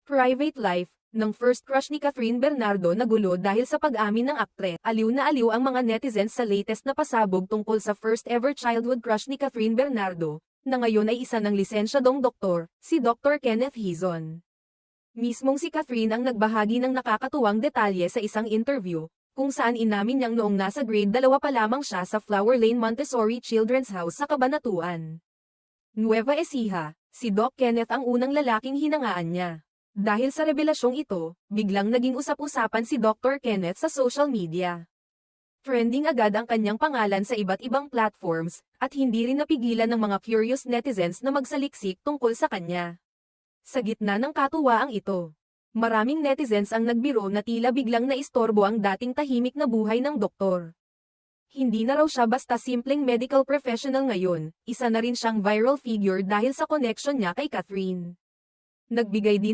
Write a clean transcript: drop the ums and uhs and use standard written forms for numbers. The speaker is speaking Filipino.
Private life ng first crush ni Catherine Bernardo nagulo dahil sa pag-amin ng aktres. Aliw na aliw ang mga netizens sa latest na pasabog tungkol sa first ever childhood crush ni Catherine Bernardo, na ngayon ay isa ng lisensyadong doktor, si Dr. Kenneth Hizon. Mismong si Catherine ang nagbahagi ng nakakatuwang detalye sa isang interview, kung saan inamin niyang noong nasa grade 2 pa lamang siya sa Flower Lane Montessori Children's House sa Cabanatuan, Nueva Ecija, si Doc Kenneth ang unang lalaking hinangaan niya. Dahil sa revelasyong ito, biglang naging usap-usapan si Dr. Kenneth sa social media. Trending agad ang kanyang pangalan sa iba't ibang platforms, at hindi rin napigilan ng mga curious netizens na magsaliksik tungkol sa kanya. Sa gitna ng katuwaang ito, maraming netizens ang nagbiro na tila biglang naistorbo ang dating tahimik na buhay ng doktor. Hindi na raw siya basta simpleng medical professional ngayon, isa na rin siyang viral figure dahil sa connection niya kay Catherine. Nagbigay din